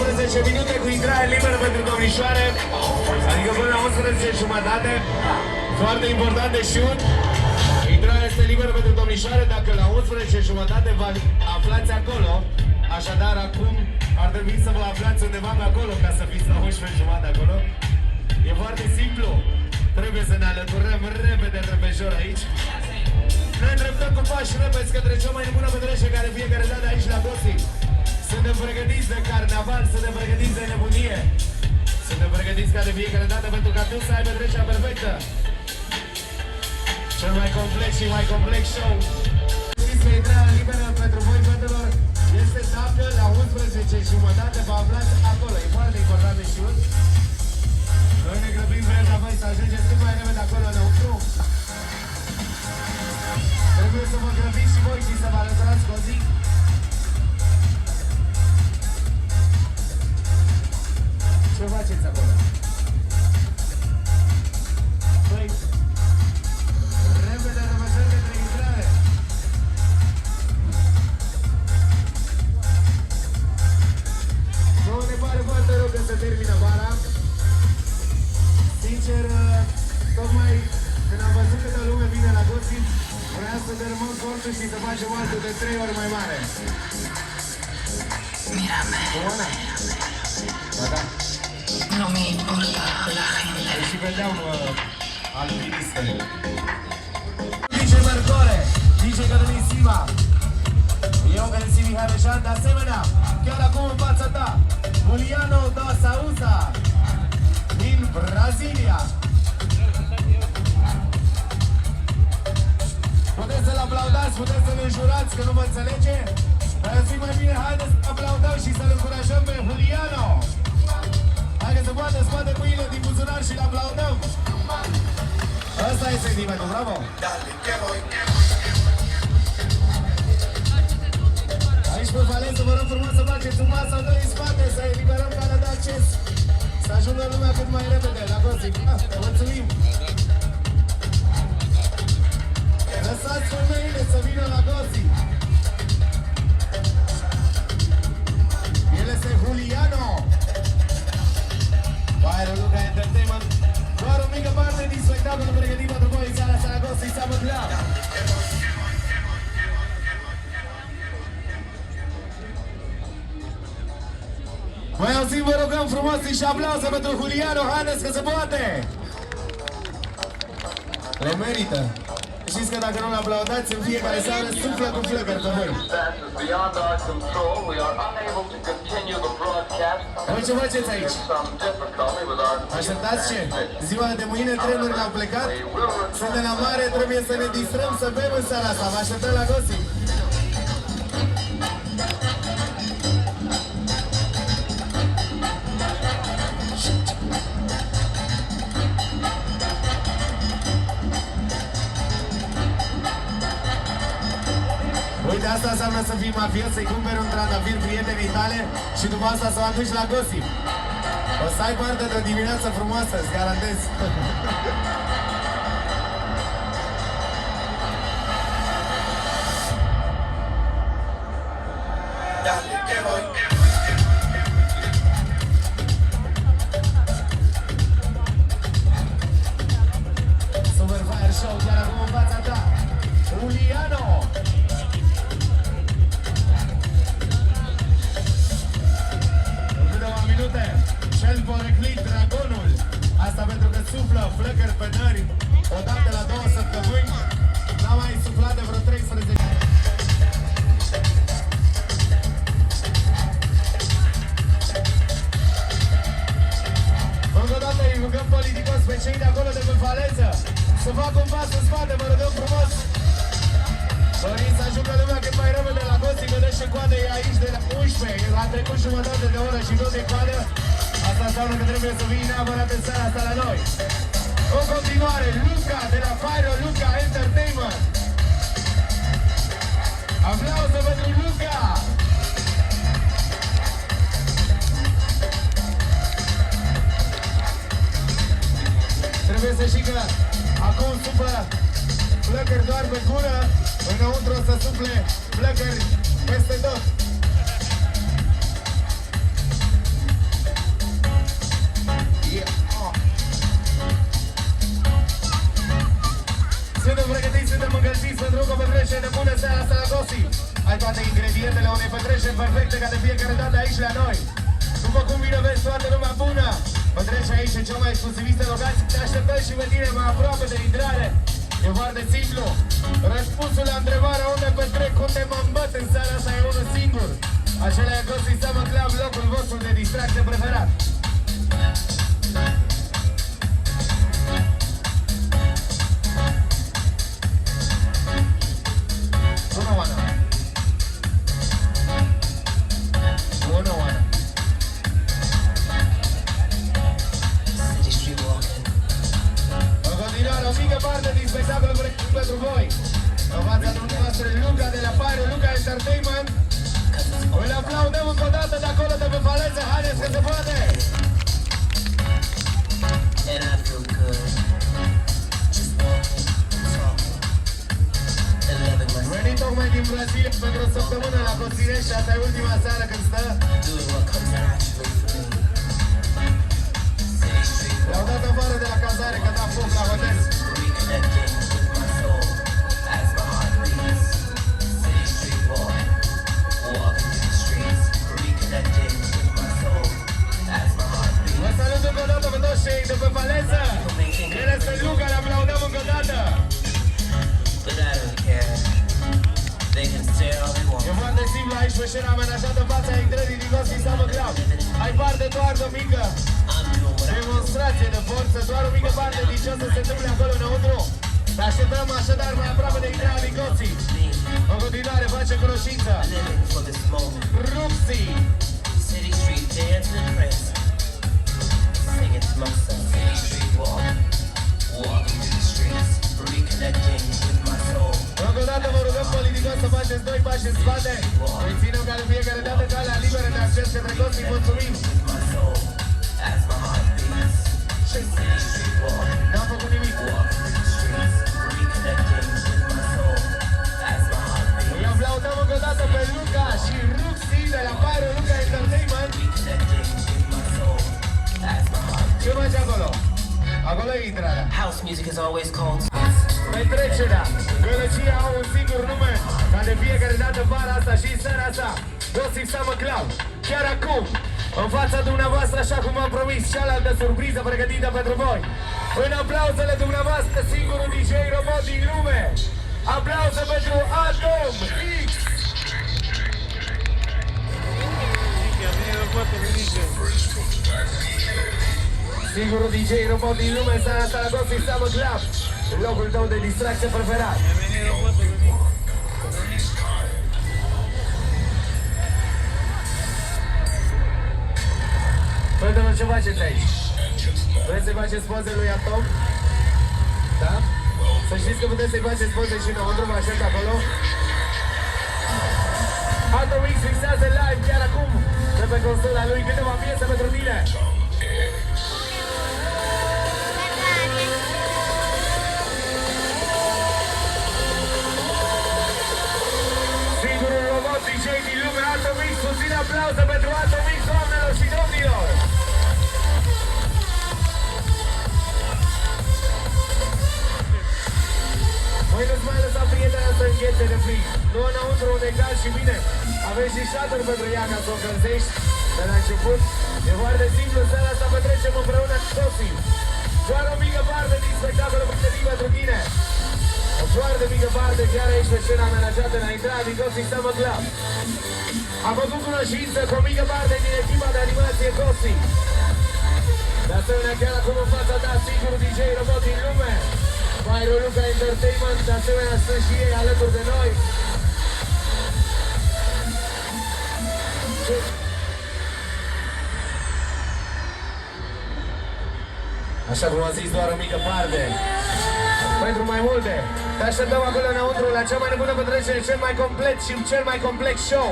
11 minute cu intrare liberă pentru domnișoare, adică până la 11:30. Foarte important de știut. Intrarea este liberă pentru domnișoare dacă la 11:30 vă aflați acolo. Așadar, acum ar trebui să vă aflați undeva pe acolo ca să fiți la 11:30 acolo. E foarte simplu. Trebuie să ne alăturăm repede repejor aici. Ne îndreptăm cu pași repezi către cea mai nebună petrecere care fiecare dată aici la Gossip. Suntem pregătiți de carnaval, suntem pregătiți de nebunie. Suntem pregătiți ca de fiecare dată pentru ca tu să ai petrecerea perfectă. Cel mai complex și mai complex show. Știți că intrarea liberă pentru voi, fetelor, este dacă la 11:30 vă aflați acolo. E foarte important de știut. Noi ne grăbim, vrem la voi să ajungeți cât mai repede acolo înăuntru. Trebuie să vă grăbiți și voi și să vă alăturați cu o zi. Ce faceți acolo? Păi, repede rămășori către intrare. Nu ne pare foarte rău că se termină vara. Sincer, tocmai când am văzut câtă lume vine la Gossip, vreau să dărâmăm cortul și să facem altul de 3 ori mai mare. Mírame. Da? No me importa la gente. Și vedeam alpinistele. DJ Mercore, DJ Călălin Siva, eu MC Mihai Reșan, de asemenea, chiar acum în fața ta, Juliano da Souza, din Brazilia. Puteți să-l aplaudați, puteți să-l înjurați că nu mă înțelege? Dar zic mai bine, haideți să aplaudăm și să-l încurajăm pe Juliano. Haideți să poată scoate mâinile din buzunar și-l aplaudăm. Ăsta e sentimentul, bravo! Aici pe Valență vă rog frumos să faceți un pas sau doi în spate, să eliberăm calea de acces. Să ajungă lumea cât mai repede la Gossip. Mulțumim! Lăsați femeile să vină la Gossip. El este Juliano. Fire Luca Entertainment. Doar o mică parte din spectacolul pregătit pentru voi în seara asta la Gossip. Seamă clar. Mai auzim, vă rugăm frumos și aplauze pentru Juliano. Haideți că se poate. Le merită. Știți că dacă nu-l aplaudați în fiecare seară, suflă cu flăcări pe voi. Voi ce faceți aici? Așteptați ce? Ziua de mâine trenurile au plecat? Suntem la mare, trebuie să ne distrăm, să bem în seara asta. Vă așteptăm la Gossip. Uite, asta înseamnă să fii mafios, să-i cumperi un trandafir prietenii tale și după asta să o aduci la Gossip. O să ai parte de o dimineață frumoasă, îți garantez. Super Fire Show, chiar acum în fața ta, Juliano! Cel poreclit, Dragonul. Asta pentru că suflă flăcări pe nări odată la 2 săptămâni. N-a mai suflat de vreo 13. Încă o dată îi rugăm politicos pe cei de acolo de pe Valență să facă un pas în spate, vă rugăm frumos. Dorim să ajungă lumea cât mai repede la Gossip, că dă și coadă e aici de la 11. A trecut jumătate de oră și nu de coadă. Asta înseamnă că trebuie să vii neapărat în seara asta la noi. În continuare, Luca de la Fire Luca Entertainment. Aplauze pentru Luca! Trebuie să știi că acum suflă flăcări doar pe gură, înăuntru o să sufle flăcări peste tot. ce de bună seara asta la Gossip. Ai toate ingredientele unei petreceri perfecte ca de fiecare dată aici la noi. După cum bine vezi, toată lumea bună. Petreci aici în cea mai exclusivistă locație. Te așteptăm și pe tine mai aproape de intrare. E foarte simplu. Răspunsul la întrebarea unde petrec, unde mă îmbăt în seara asta e unul singur. Acela e Gossip Summer Club, locul vostru de distracție preferat. Bună, Oana! Bună, Oana! În continuare, o mică parte din spectacolul pregătit pentru voi. În fața dumneavoastră, Luca de la Pyro, Luca Entertainment. Îl aplaudăm încă o dată de acolo de pe Valeță, haideți că se poate! And I feel good. Just walking, talking, and loving myself. Venit tocmai din Brazilia pentru o săptămână la Cosirești și asta e ultima seară când stă. Doing what comes naturally for me. City street Le-au dat afară de la cazare că da foc la hotel. reconnecting with my soul as my heart beats. City street walk, walking through the streets, reconnecting with my soul as my heart beats. Vă salut încă o dată pe toți cei de pe Valeță. Ele sunt Luca, le aplaudăm încă o dată. But I don't care. They can stare all they want. E foarte simplu aici pe scena amenajată în fața intrării din Gossip Summer Club. Ai parte doar de o mică I'm doing what I demonstrație de forță, doar o mică parte din ce o să se întâmple acolo înăuntro. Te așteptăm așadar mai aproape de intrarea din Gossip. mean. În continuare face cunoștință. Living for this moment. Rupsi. City street dancing and prancing, singing to myself. City street walk, walking through the streets, reconnecting with my soul. Încă o dată vă rugăm politicos să faceți 2 pași în spate. Îi ținem ca de fiecare dată calea liberă de acces către Gossip. Mulțumim! With my soul, as my heart beats. City street walk, N-am făcut nimic. walking through the streets, reconnecting with my soul, as my heart Îi beats. aplaudăm încă o dată pe Luca și Ruxi de la Pyro, Luca Entertainment. Reconnecting with my soul, as my heart beats. Ce faci acolo? Acolo e intrarea. House music is always called. Petrecerea, gălăcia au un singur nume, ca de fiecare dată vara asta și seara asta, Gossip Summer Club. Chiar acum, în fața dumneavoastră, așa cum am promis, cealaltă surpriză pregătită pentru voi. În aplauzele dumneavoastră, singurul DJ robot din lume. Aplauze pentru Atom X! Singurul DJ robot din lume, seara asta la Gossip Summer Club. Locul tău de distracție preferat. Fetelor, ce faceți aici? Vreți să-i faceți poze lui Atom? Da? Să știți că puteți să-i faceți poze și înăuntru, vă aștept acolo. Atom X fixează live chiar acum de pe consola lui câteva piese pentru tine. Singurul robot DJ din lume, Atom X, puțin aplauze pentru Atom X, doamnelor și domnilor! Voi nu-ți mai lăsa prietena să înghețe de frig. Nu înăuntru unde e cald și bine. Aveți și șaturi pentru ea ca să o încălzești de la început. E foarte simplu, seara asta petrecem împreună cu toții. Doar o mică parte din spectacolul pregătit pentru tine. O foarte mică parte chiar aici pe scena amenajată la intrarea din Gossip Summer Club. Am făcut cunoștință cu o mică parte din echipa de animație Gossip. De asemenea, chiar acum în fața ta, singurul DJ robot din lume, Pyro, Luca Entertainment, de asemenea sunt și ei alături de noi. Așa cum am zis, doar o mică parte. Pentru mai multe, te așteptăm acolo înăuntru la cea mai nebună petrecere, cel mai complet și cel mai complex show.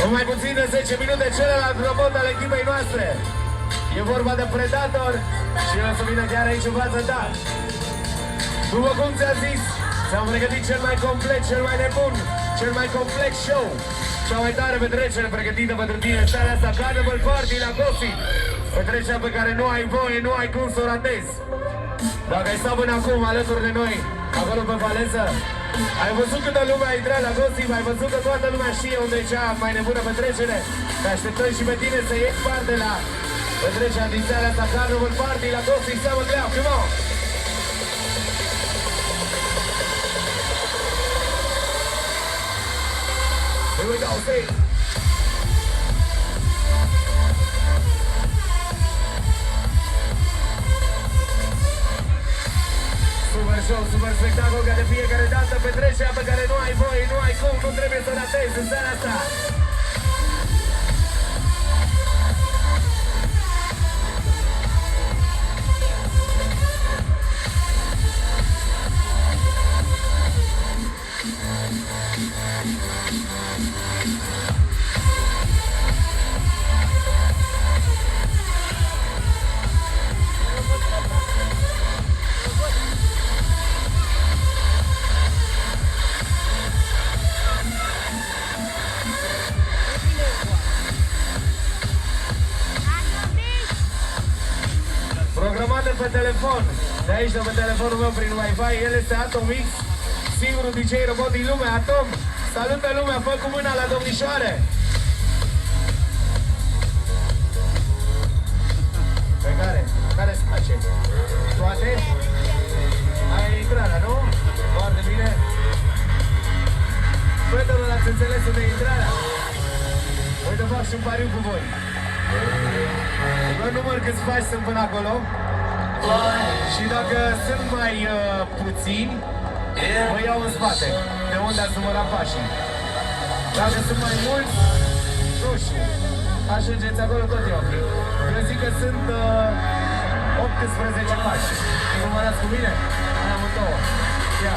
În mai puțin de 10 minute, celălalt robot al echipei noastre. E vorba de Predator și el o să vină chiar aici în fața ta. După cum ți-am zis, ți-am pregătit cel mai complet, cel mai nebun, cel mai complex show Cea mai tare petrecere pregătită pentru tine în seara asta, Carnival Party la Gossip. Petrecerea pe care nu ai voie, nu ai cum să o ratezi. Dacă ai stat până acum alături de noi, acolo pe Valență, ai văzut câtă lume a intrat la Gossip, ai văzut că toată lumea știe unde e cea mai nebună petrecere. Te așteptăm și pe tine să iei parte la petrecerea din seara asta, Carnival Party la Gossip, Summer Club, come on! Here we go, see! Super show, super spectacol, ca de fiecare dată petrecerea pe care nu ai voie, nu ai cum, nu trebuie să ratezi în seara asta. Programate pe telefon, de aici, de pe telefonul meu prin Wi-Fi, el este Atom X, singurul DJ robot din lume. Atom, salută lumea, fă cu mâna la domnișoare! Pe care? Care se face? Toate? Ai intrarea, nu? Foarte bine! Fetelor, ați înțeles unde e intrarea? Uite, fac și un pariu cu voi. Eu număr câți pași sunt până acolo. Și dacă sunt mai puțini, vă iau în spate, de unde ați numărat pașii. Dacă sunt mai mulți, nu știu, ajungeți acolo, tot e ok. Eu zic că sunt 18 pași. Numărați cu mine? Am două. Ia.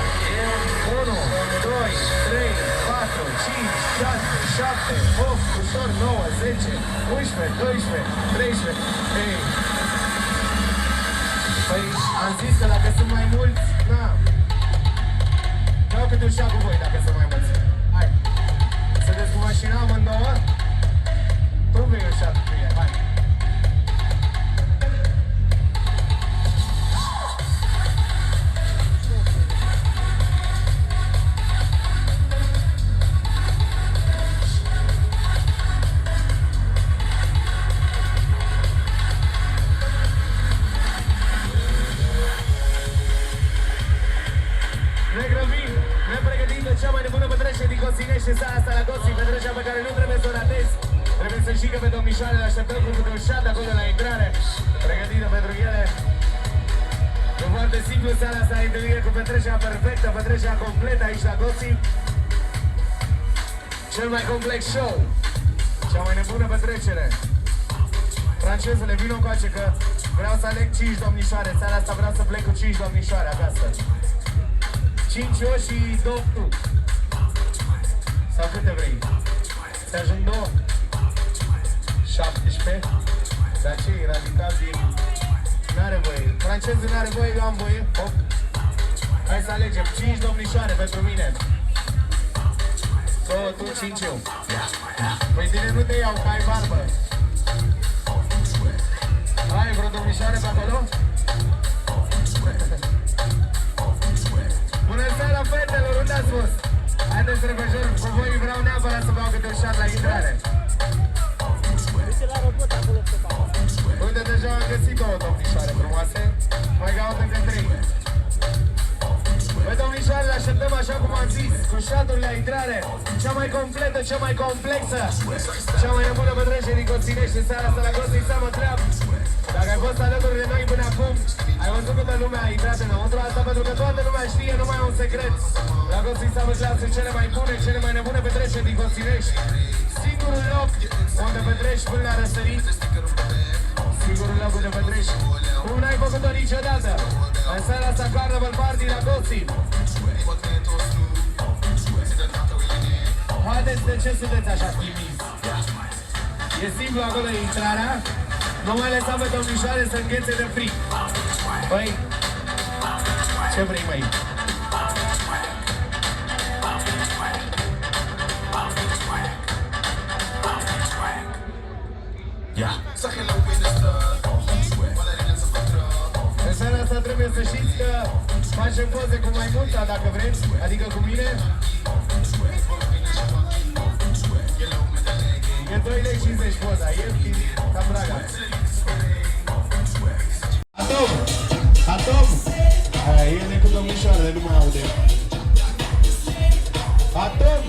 1, 2, 3, 4, 5, 6, 7, 8, ușor, 9, 10, 11, 12, 13. Ei. Păi am zis că dacă sunt mai mulți, na. Vreau câte un șa cu voi dacă sunt mai mulți. Hai. Sunteți cu mașina amândouă? Tu vei un șa cu tine, hai. Cea mai nebună petrecere din Coținești în seara asta la Gossip, petrecerea pe care nu trebuie să o ratezi. Trebuie să știi că pe domnișoare le așteptăm cu câte un șat acolo la intrare, pregătită pentru ele. E foarte simplu, seara asta ai întâlnire cu petrecerea perfectă, petrecerea completă aici la Gossip. Cel mai complex show, cea mai nebună petrecere. Francezule, vino încoace că vreau să aleg 5 domnișoare. Seara asta vreau să plec cu 5 domnișoare acasă. 5 eu și 2 tu. Sau câte vrei? Să ajung 2? 17? Dar ce e radical din... N-are voie. Francezul n-are voie, eu am voie. 8. Hai să alegem. 5 domnișoare pentru mine. 2 tu, 5 eu. Păi tine nu te iau, că ai barbă. Ai vreo domnișoare pe acolo? Bună seara, fetelor, unde ați fost? Haideți să repejăm, cu voi vreau neapărat să beau câte un șat la intrare. Uite, deja am găsit 2 domnișoare frumoase, mai caut încă 3. Băi, domnișoare, le așteptăm așa cum am zis, cu șaturi la intrare, cea mai completă, cea mai complexă, cea mai nebună petrecere din Coținești în seara asta la Gossip Summer Club. Dacă ai fost alături de noi până acum, ai văzut câtă lumea a intrat înăuntru, asta pentru că toată lumea știe, nu mai e un secret. La Gossip Summer Club sunt cele mai bune, cele mai nebune petreceri din Coținești. Singurul loc unde petreci până la răsărit, singurul loc unde petreci cum n-ai făcut-o niciodată. În seara asta Carnival Party la Gossip. Haideți, de ce sunteți așa timizi? E simplu, acolo e intrarea. Nu mai lăsam pe domnișoare să înghețe de frig. Păi, ce vrei, măi? În seara asta trebuie să știți că facem poze cu mai multa dacă vreți, adică cu mine. E 2,50 lei poza, ieftin, cam draga. Atom! Atom! Aia, e necât domnișoarele, nu mă aude. Atom!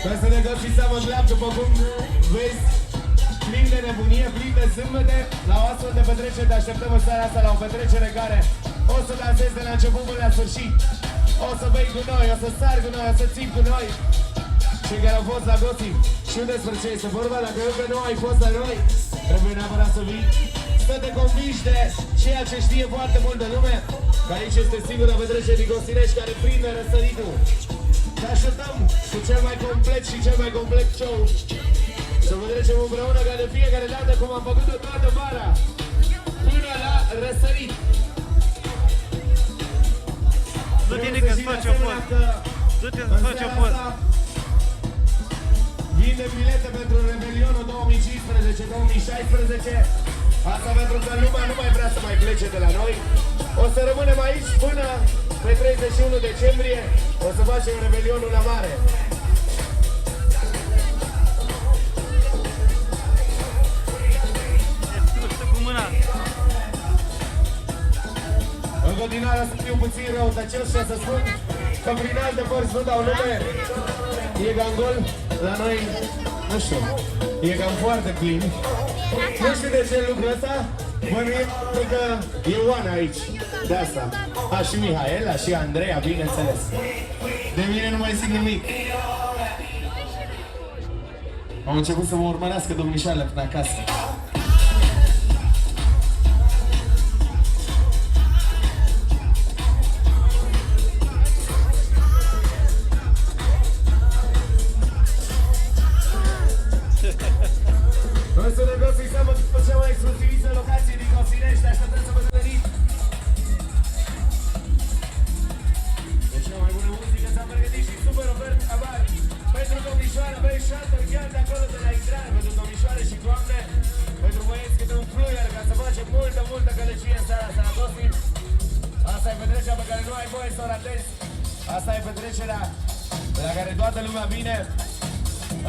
Trebuie să ne găsiți seama dreaptă, după cum vezi, plin de nebunie, plin de zâmbete. La o astfel de petrecere te așteptăm în seara asta la o petrecere care o să dansezi de la început până la sfârșit. O să bei cu noi, o să sari cu noi, o să ții cu noi. Cei care au fost la Gossip, știu despre ce este vorba, dacă încă nu ai fost la noi, trebuie neapărat să vii. Să te convingi de ceea ce știe foarte mult de lume, că aici este singura petrecere din Gostinești care prinde răsăritul. Te așteptăm cu cel mai complet și cel mai complet show. Să vă trecem împreună ca de fiecare dată cum am făcut-o toată vara, până la răsărit. Du-te, Nică, să faci o poză. Du-te să faci o poză. Vinde bilete pentru Revelionul 2015-2016. Asta pentru că lumea nu mai vrea să mai plece de la noi. O să rămânem aici până pe 31 decembrie. O să facem Revelionul la mare. Cu mâna. În continuare să fiu puțin răutăcios și să spun că prin alte părți nu dau nume. E cam gol, la noi, nu știu, e cam foarte plin. Nu știu de ce lucrul ăsta, bănuiesc că e Oana aici, de asta. A, și Mihaela, și Andreea, bineînțeles. De mine nu mai zic nimic. Au început să mă urmărească domnișoarele până acasă. Însă ne găsim seama după cea mai exclusivistă locație din Gostinești. Așteptăm să vă întâlniți. De cea mai bună muzică s-a pregătit și super oferte abari pentru domnișoară, băieți șantă, chiar de acolo de la intrare, pentru domnișoare și doamne, pentru băieți câte un fluier ca să facem multă călăcie în seara asta la Gossip. Asta e petrecerea pe care nu ai voie să o ratezi. Asta e petrecerea la care toată lumea vine.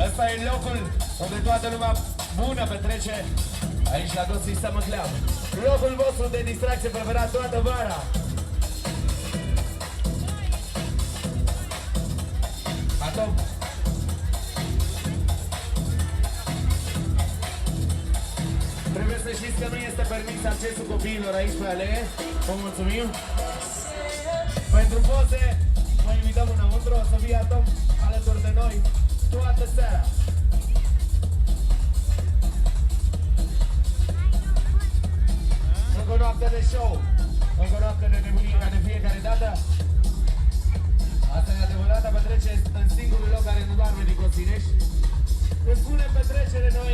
Asta e locul unde toată lumea bună petrece aici la Gossip Summer Club. Locul vostru de distracție preferat toată vara. Atom. Trebuie să știți că nu este permis accesul copiilor aici pe alee. Vă mulțumim. Pentru poze, vă invităm înăuntru, o să fie Atom alături de noi toată seara. Încă o noapte de show, încă o noapte de nebunie ca de fiecare dată. Asta e adevărata petrecere în singurul loc care nu doarme din Gostinești. Când spunem petrecere noi,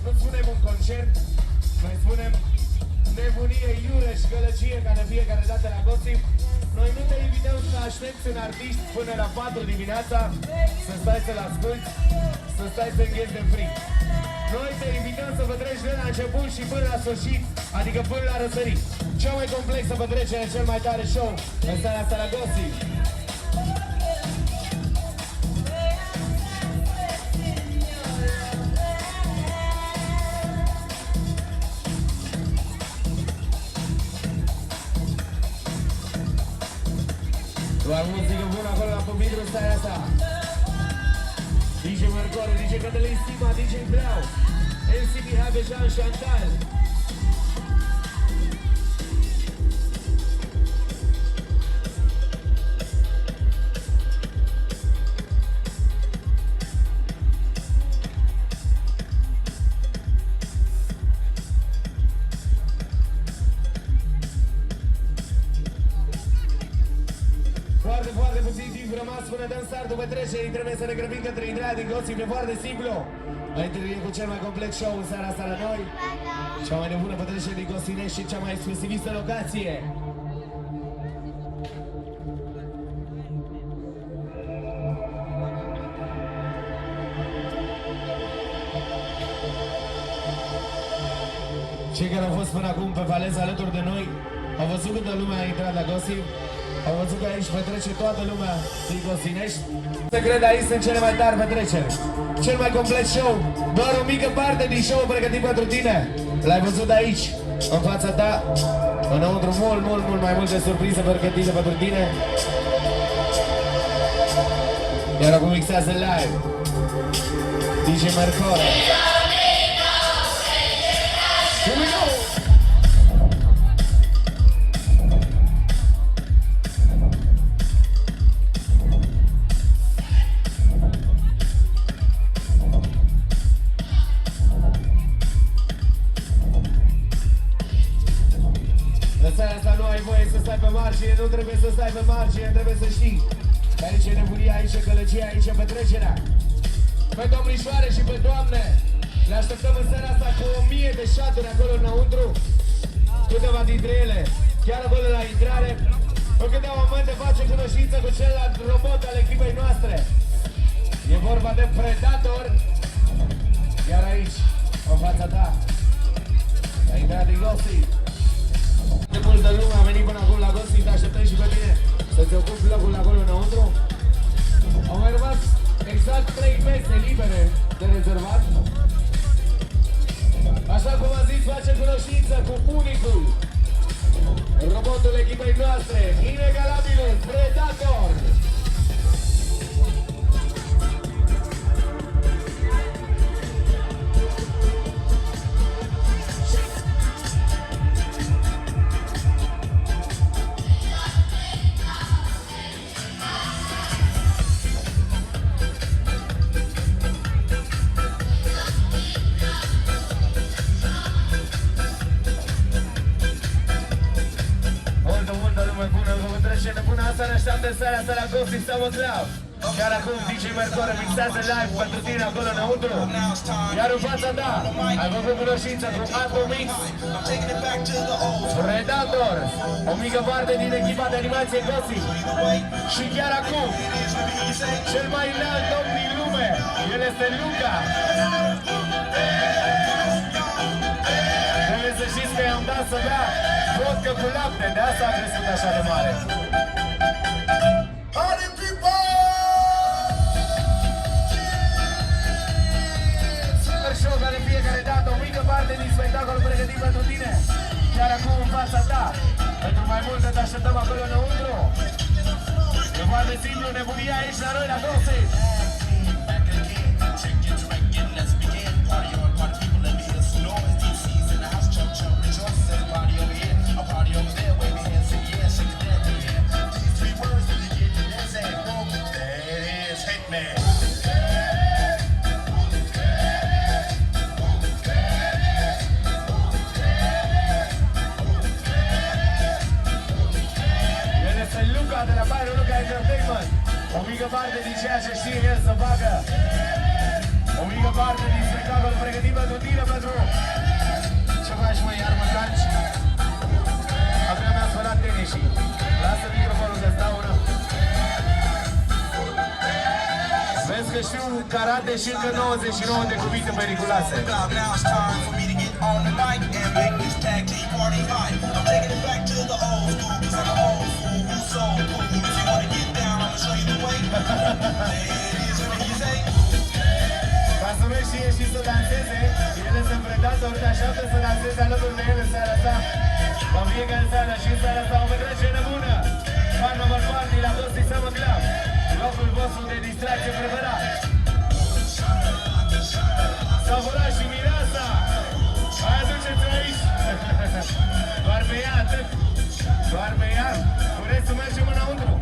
nu spunem un concert, noi spunem nebunie, iură și gălăgie ca de fiecare dată la Gossip. Noi nu te invităm să aștepți un artist până la 4 dimineața, să stai să-l asculti, să stai să îngheți de frig. Noi te invităm să petreci de la început și până la sfârșit, adică până la răsărit. Cea mai complexă petrecere, cel mai tare show în seara asta la Gossip. Doar muzică bună acolo la Pumitru în seara asta. DJ Marcoro, DJ Cătălin Sima, DJ Blau, LCB Habejan, Chantal. Foarte puțin timp rămas până dăm startul petrecerii. Trebuie să ne grăbim către intrarea din Gossip. E foarte simplu. Ai întâlnit cu cel mai complet show în seara asta la noi. Cea mai nebună petrecere din Gostinești și cea mai exclusivistă locație. Cei care au fost până acum pe Valența alături de noi au văzut câtă lume a intrat la Gossip. Au văzut că aici petrece toată lumea din Gosinești. Se crede aici sunt cele mai tari petreceri. Cel mai complet show. Doar o mică parte din show pregătit pentru tine. L-ai văzut aici, în fața ta. Înăuntru mult mai multe surprize pregătite pentru tine. Iar acum mixează live DJ Mercore. Here we go! Asta nu ai voie să stai pe margine, nu trebuie să stai pe margine, trebuie să știi că aici e nebunia, aici e gălăgia, aici e petrecerea. Pe domnișoare și pe doamne, le așteptăm în seara asta cu 1000 de șaturi acolo înăuntru. Câteva dintre ele, chiar acolo la intrare. În câteva momente face cunoștință cu celălalt robot al echipei noastre. E vorba de Predator. Iar aici, în fața ta, a intrat din Gossip. De multă lume a venit până acum la Gossip, te așteptăm și pe tine să-ți ocupi locul acolo înăuntru. Au mai rămas exact 3 mese libere de rezervat. Așa cum am zis, face cunoștință cu unicul robotul echipei noastre, inegalabilul Predator. Să ne așteaptă seara asta la Gossip Summer Club. Chiar acum DJ Mercore mixează live pentru tine acolo înăuntru. Iar în fața ta ai făcut cunoștință cu Atomix, Predator, o mică parte din echipa de animație Gossip. Și chiar acum, cel mai înalt om din lume, el este Luca. Trebuie să știți că i-am dat să bea vodka cu lapte, de asta a crescut așa de mare. Care în fiecare dată o mică parte din spectacol pregătit pentru tine. Chiar acum în fața ta. Pentru mai multe te așteptăm acolo înăuntru. E foarte simplu, nebunia aici la noi la Gossip. De la Byron Luca Entertainment. O mică parte din ceea ce știe el să facă. O mică parte din spectacol pregătit pentru tine, pentru... Ce faci, măi, iar mă canci? Abia mi-a spălat tenisii. Lasă microfonul să-ți dau una. Vezi că știu karate și încă 99 de cuvinte periculoase. On the mic and make this tag team party high. I'm taking it back to the old school, cause I'm an old school who's so cool. If you wanna get down, I'ma show you the way. Ladies, let me say. Ca să vezi și ei și să danseze, ele sunt Predator, te așteaptă să danseze alături de ele în seara asta. Ca fiecare seara și în seara asta o petrecere bună. Fan number party la Gossip Summer Club. Locul vostru de distracție preferat. Savurați și mireasa! Hai, aduceți-o aici! Doar pe ea, atât! Doar pe ea! Vreți să mergem înăuntru?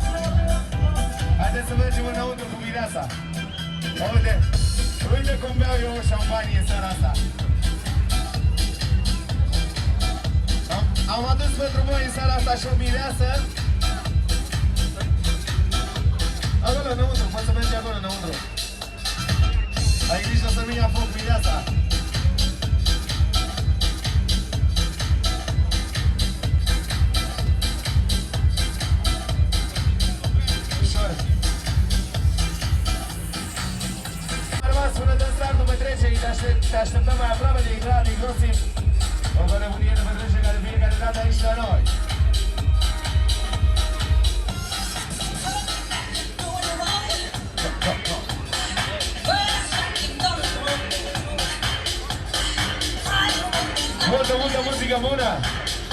Haideți să mergem înăuntru cu mireasa! Uite! Uite cum beau eu o șampanie în seara asta! Am adus pentru voi în seara asta și o mireasă. Acolo înăuntru, poți să mergi acolo înăuntru. Ai grijă să nu ia foc mireasa. Ușor. Am rămas până de startul petrecerii, te așteptăm mai aproape de intrarea din Gossip. O nebunie de petrecere care fiecare dată aici la noi. Multă muzică bună!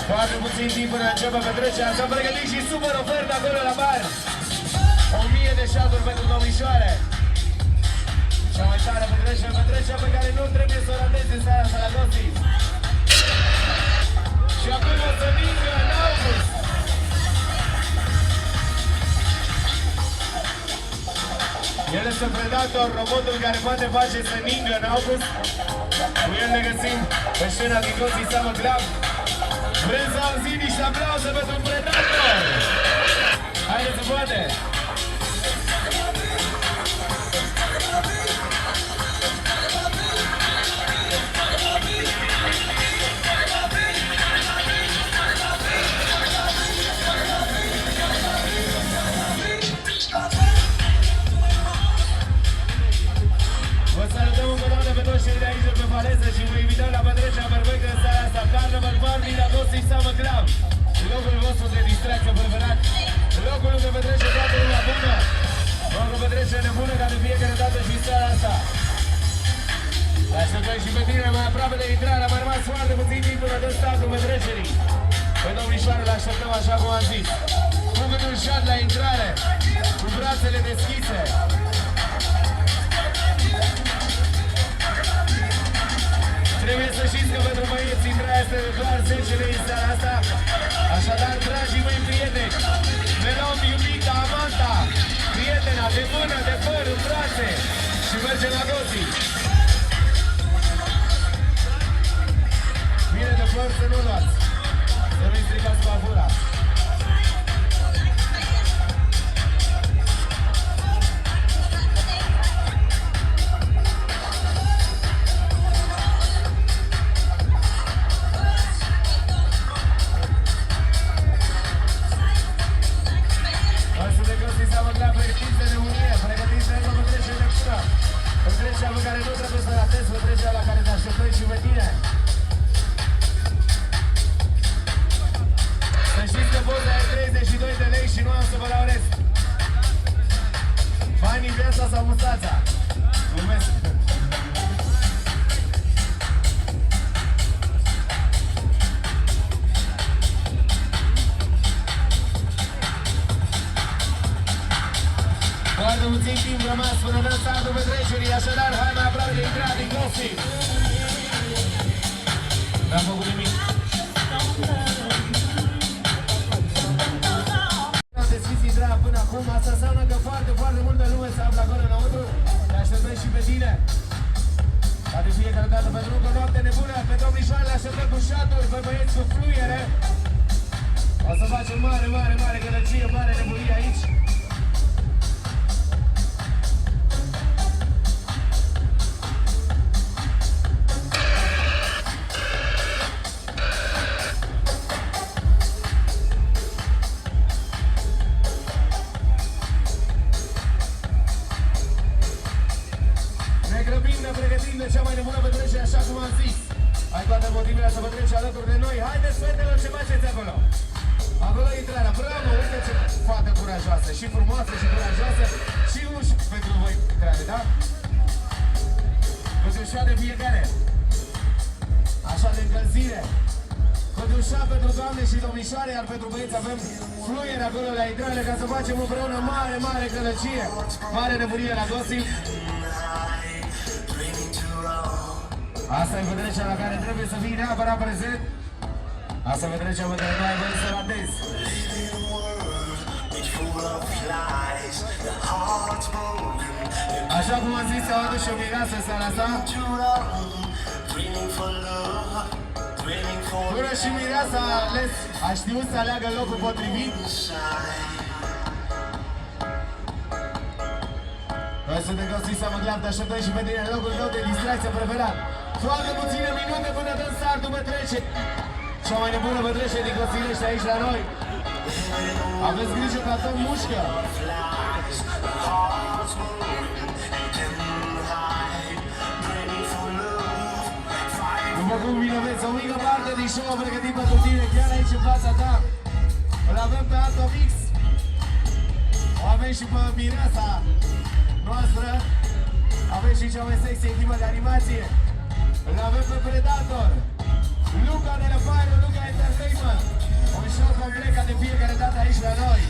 Foarte puțin timp până începe petrecerea. S-a pregătit și super ofertă acolo la bar. 1000 de șaturi pentru domnișoare. Cea mai tare petrecerea pe care nu trebuie să o ratezi în seara asta la Gossip. Și acum o să ningă în august. El este Predator, robotul care poate face să ningă în august. Cu el ne găsim pe scena din Gossip Summer Club. Vrem să auzim niște aplauze pentru Predator! Haideți să poate! Vă salutăm încă o dată pe toți cei de aici de pe Faleză și vă invităm la petrecerea perfectă în seara asta, Carnival Party la Gossip Summer Club. Locul vostru de distracție preferat, locul unde petrece toată lumea bună. O petrecere nebună ca de fiecare dată și în seara asta. Te așteptăm și pe tine mai aproape de intrare, a mai rămas foarte puțin timp până dă startul petrecerii. Pe domnișoare le așteptăm așa cum am zis. Cu câte un șat la intrare, cu brațele deschise. Trebuie să știți că pentru băieți intrarea este de doar 10 lei în seara asta. Așadar, dragii mei prieteni, ne luăm iubita, amanta, prietena, de mână, de păr, în brațe și mergem la Gossip. Bine de păr să nu luați, să nu-i stricați pavura. Petrecerea pe care nu trebuie să ratezi, petrecerea la care te așteptăm și pe tine. Să știți că poza e 32 de lei și nu am să vă la rest. Banii, viața sau mustața? Glumesc. Foarte puțin timp rămas până dă startul petrecerii, așadar, hai mai aproape de intrarea din Gossip. N-am făcut nimic. Am deschis intrarea până acum, asta înseamnă că foarte multă lume se află acolo înăuntru. Te așteptăm și pe tine. Ca de fiecare dată pentru încă o noapte nebună, pe domnișoare le așteptăm cu șaturi, pe băieți cu fluiere. O să facem mare gălăgie, mare nebunie aici. De cea mai nebună petrecere, așa cum am zis. Ai toate motivele să petreci alături de noi. Haideți, fetelor, ce faceți acolo? Acolo e intrarea. Bravo, uite ce fată curajoasă. Și frumoasă și curajoasă. Și uși pentru voi intrare, da? Câte un șat de fiecare. Așa de încălzire. Câte un șat pentru doamne și domnișoare, iar pentru băieți avem fluier acolo la intrare ca să facem împreună mare călăcie. Mare nebunie la Gossip. Asta e petrecerea la care trebuie să fii neapărat prezent. Asta e petrecerea pe care nu ai voie să ratezi. Așa cum am zis, s-au adus și o mireasă seara asta. Până și mireasa a ales, a știut să aleagă locul potrivit. Noi suntem Gossip Summer Club, te așteptăm și pe tine în locul tău de distracție preferat. Foarte puține minute până dăm startul petrecerii. Cea mai nebună petrecere din Gossilești aici la noi. Aveți grijă ca tot mușcă. După cum bine veți, o mică parte parte din show am pregătit pentru tine, chiar aici în fața ta. Îl avem pe Atomix. O avem și pe Mireasa noastră. Avem și cea mai sexy echipă de animație. Îl avem pe Predator, Luca de la Fire, Luca Entertainment. Un show complet ca de fiecare dată aici la noi.